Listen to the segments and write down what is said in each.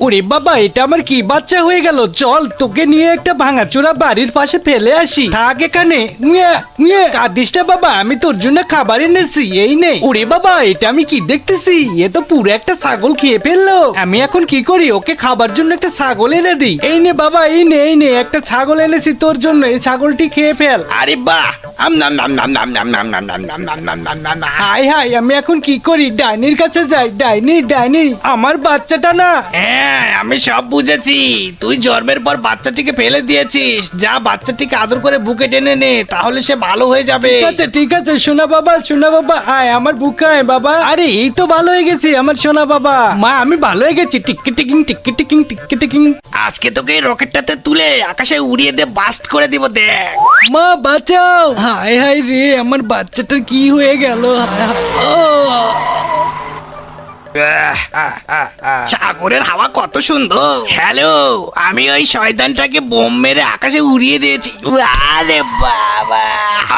ওরে বাবা, এটা আমার কি বাচ্চা হয়ে গেল। চল তোকে নিয়ে একটা ভাঙাচোরা বাড়ির পাশে ফেলে আসি, থাক এখানে। কাঁদিস না বাবা, আমি তোর জন্য খাবার এনেছি, এই নে। ওরে বাবা, এটা আমি কি দেখতেছি, এ তো পুরো একটা ছাগল খেয়ে ফেললো। আমি এখন কি করি, ওকে খাবার জন্য একটা ছাগল এনে দিই। এই নে বাবা, এই নে এই নে, একটা ছাগল এনেছি তোর জন্য, এই ছাগলটি খেয়ে ফেল। আরে বাহ, নাম নাম নাম নাম নাম নাম নাম নাম নাম নাম নাম নাম নাম। হাই হাই, আমি এখন কি করি, ডাইনির কাছে যাই। ডাইনি ডাইনি, আমার বাচ্চাটা না। হ্যাঁ, আমি সব বুঝেছি। তুই জন্মের পর বাচ্চাটিকে ফেলে দিয়েছিস। যা, বাচ্চাটিকে আদর করে বুকে টেনে নে, তাহলে সে ভালো হয়ে যাবে। ঠিক আছে ঠিক আছে, সোনা বাবা সোনা বাবা, আয় আমার বুকে আয় বাবা। আরে এই তো ভালো হয়ে গেছি আমার সোনা বাবা। মা, আমি ভালো হয়ে গেছি। টিকি টিকিং টিকি টিকিং টিকি টিকিং। আজকে তোকে এই রকেটটাতে তুলে আকাশে উড়িয়ে দিয়ে বাস্ট করে দিব, দেখ। মা বাঁচাও। হায় হায় রে, আমার বাচ্চাটার কি হয়ে গেল। সাগরের হাওয়া কত সুন্দর। হ্যালো, আমি ওই শয়তানটাকে বোম মেরে আকাশে উড়িয়ে দিয়েছি। আরে বাবা,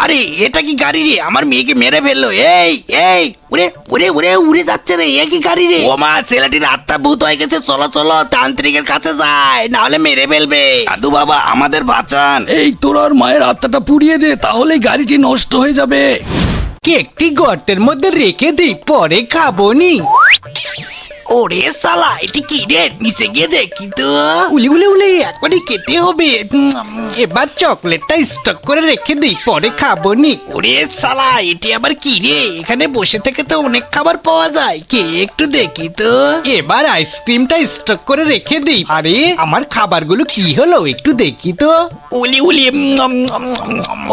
আরে এটা কি গাড়ি রে, আমার মেয়েকে মেরে ফেললো। এই এই, উড়ে উড়ে উড়ে উড়ে যাচ্ছে রে, এ কি গাড়ি রে। ও মা, ছেলেটির আত্মা ভূত হয়ে গেছে। চলো চলো, তান্ত্রিকের কাছে যাই, না হলে মেরে ফেলবে। দাদু বাবা, আমাদের বাঁচান। এই তোর আর মায়ের আত্মাটা পুড়িয়ে দে, তাহলে গাড়িটি নষ্ট হয়ে যাবে। কেকটি গর্তের মধ্যে রেখে দিই, পরে খাবো নি। ওরে সালা, এটি কি রে, নিচে গিয়ে দেখি তো। উলি উলি উলি, একবারে খেতে হবে। এবার চকলেটটা স্টক করে রেখে দিই, পরে খাবো নি। ওরে সালা, এটি আবার কি রে, এখানে বসে থেকে তো অনেক খাবার পাওয়া যায়, কে একটু দেখি তো। এবার আইসক্রিমটা স্টক করে রেখে দিই। আরে আমার খাবারগুলো কি হলো, একটু দেখি তো। উলি উলি।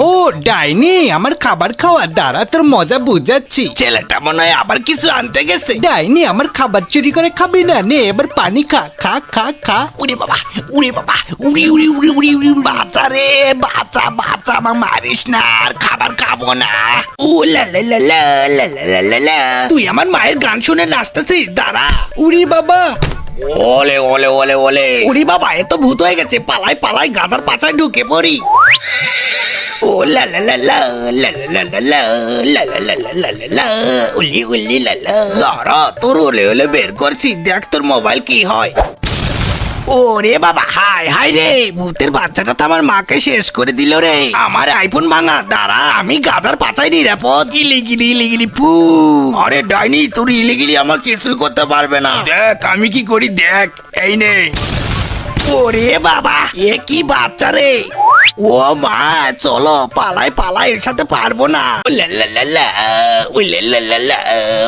ও ডাইনি, আমার খাবার খাওয়া, দাঁড়া তোর মজা বুঝাচ্ছি। ছেলেটা মনে হয় আবার কিছু আনতে গেছে। ডাইনি, আমার খাবার চুরি করে খাবি না, নে এবার পানি খা খা খা খা। উড়ে বাবা, উড়ে বাবা, উড়ি উড়ি উড়ি উড়ি উড়ি। বাচ্চা রে, বাচ্চা বাচ্চা, আমার মারিস না, আর খাবার খাবো না। ও লা লা লা লা লা লা লা লা। তুই আমার মায়ের গান শুনে নাচতেছিস, দাঁড়া। উড়ি বাবা, ওলে ওলে ওলে ওলে। উড়ি বাবা, এ তো ভূত হয়ে গেছে। পালাই পালাই, গাধার পাছায় ঢুকে পড়ি। ও লা লা লা লা লা লা লা লা লা লা লা লা লা লা লা, উলি উলি লা লা। দাঁড়া, তোর ওলে ওলে বের করছি, দেখ তোর মোবাইল কি হয়। ওরে বাবা, হাই হাই রে, ভূতের বাচ্চাটা তো আমার মাকে শেষ করে দিল রে। আমার আইফোন ভাঙা, দাঁড়া, আমি গাধার পাছায় নিরাপদ। ইলিগিলি ইলিগিলি পু। আরে ডাইনি, তোর ইলিগিলি আমার কিছুই করতে পারবে না। দেখ আমি কি করি, দেখ, এই নে। ওরে বাবা, এ কি বাচ্চা রে। ও মা, চলো পালাই পালাই, এর সাথে পারবো না।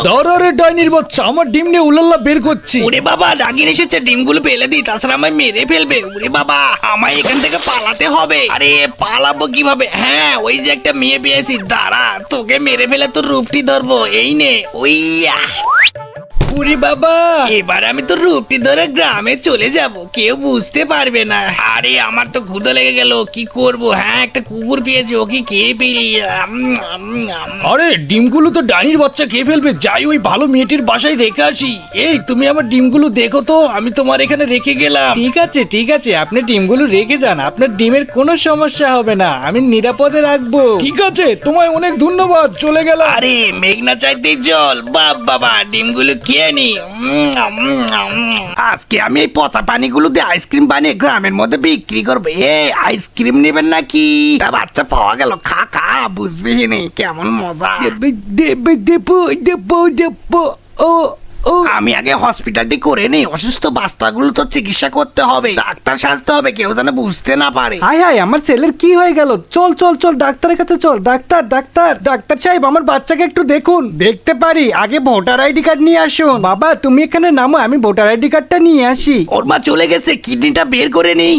ধরে ডাইনির বাচ্চা, আমার ডিম নিয়ে উলাল্লা বের করছি। ওরে বাবা, রাগিন এসেছে, ডিমগুলো ফেলে দিই, তাছাড়া আমায় মেরে ফেলবে। ওরে বাবা, আমায় এখান থেকে পালাতে হবে। আরে পালাবো কিভাবে? হ্যাঁ, ওই যে একটা মেয়ে পেয়েছি, দাঁড়া, তোকে মেরে ফেলে তোর রূপটি ধরবো, এই নে। ওইয়া, উড়ি বাবা, এবার আমি তো রূপটি ধরে গ্রামে চলে যাব, কেউ বুঝতে পারবে না। আরে আমার তো ক্ষুধা লেগে গেল, কি করব? হ্যাঁ, একটা কুকুর পেয়েছি, ওকে খেয়ে ফেলি। আরে ডিমগুলো তো ডাইনির বাচ্চা খেয়ে ফেলবে, যাই ওই ভালো মেয়েটির বাসায় রেখে আসি। এই তুমি আমার ডিমগুলো দেখো তো, আমি তোমার এখানে রেখে গেলাম। ঠিক আছে ঠিক আছে, আপনি ডিমগুলো রেখে যান, আপনার ডিমের কোনো সমস্যা হবে না, আমি নিরাপদে রাখবো। ঠিক আছে, তোমায় অনেক ধন্যবাদ, চলে গেলাম। আরে মেঘনা চাইতেই জল, বাবা, ডিমগুলো খেয়ে নি। আজকে আমি এই পচা পানিগুলো দিয়ে আইসক্রিম বানিয়ে গ্রামের মধ্যে বিক্রি করবো। এই আইসক্রিম নেবেন নাকি? তা বাচ্চা পাওয়া গেল, খা খা, বুঝবি নি কেমন মজা। আমি আগে হসপিটালটি করে নেই, অসুস্থ বাচ্চাগুলো তো চিকিৎসা করতে হবে, ডাক্তার সাজতে হবে, কেউ যেন বুঝতে না পারে। হাই হাই, আমার ছেলের কি হয়ে গেল? চল চল চল, ডাক্তারের কাছে চল। ডাক্তার ডাক্তার ডাক্তার সাহেব, আমার বাচ্চাকে একটু দেখুন। দেখতে পারি, আগে ভোটার আইডি কার্ড নিয়ে আসুন। বাবা তুমি এখানে নামো, আমি ভোটার আইডি কার্ডটা নিয়ে আসি। ওর মা চলে গেছে, কিডনিটা বের করে নেই।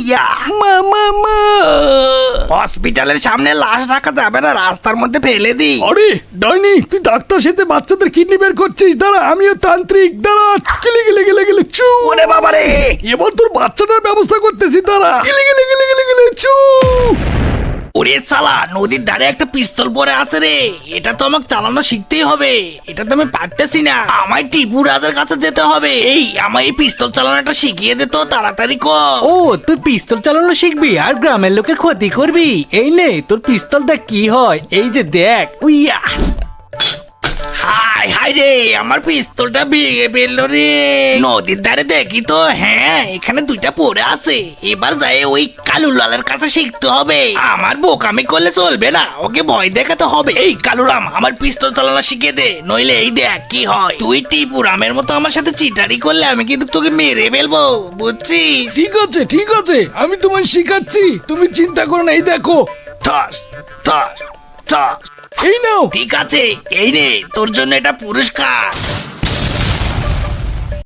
হসপিটালের সামনে লাশ রাখা যাবে না, রাস্তার মধ্যে ফেলে দিই। আরে ডাইনি, তুই ডাক্তার সেজে বাচ্চাদের কিডনি বের করছিস, দাঁড়া, আমিও তান্ত্রিক, দাঁড়া। গেলে গেলে গেলে গেলে চু। ওরে বাবা রে, এবার তোর বাচ্চাটার ব্যবস্থা করতেছি, দাঁড়া। গেলে গেলে গেলে গেলে গেলে চু। ওরে সালা, নদীর ধারে একটা পিস্তল পরে আছে রে, এটা তো আমাকে চালানো শিখতেই হবে, এটা তো আমি পারতেছি না, আমায় টিপু রাজার কাছে যেতে হবে। এই আমায় এই পিস্তল চালানোটা শিখিয়ে দে তো, তাড়াতাড়ি কর। ও, তুই পিস্তল চালানো শিখবি আর গ্রামের লোকের ক্ষতি করবি? এই নে তোর পিস্তলটা কি হয়, এই যে দেখ। উইয়া, হাই হায় হায় রে, আমার পিস্তলটা ভেঙে ফেললো রে। নদীর ধারে দেখি তো, হ্যাঁ এখানে দুইটা পড়ে আছে। এবার যাই ওই কালু লালের কাছে শিখতে হবে। আমার বোকামি করলে চলবে না, ওকে ভয় দেখাতে হবে। এই কালুরাম, আমার পিস্তল চালানো শিখিয়ে দে, নইলে এই দেখ কি হয়। তুই টিপুরামের মতো আমার সাথে চিটারি করলে আমি কিন্তু তোকে মেরে ফেলবো, বুঝছিস? ঠিক আছে, আমি তোমায় শিখাচ্ছি, তুমি চিন্তা করো না। এই দেখো, ঠাস ঠাস ঠাস। এই নাও। ঠিক আছে, এই নে তোর জন্য এটা পুরস্কার।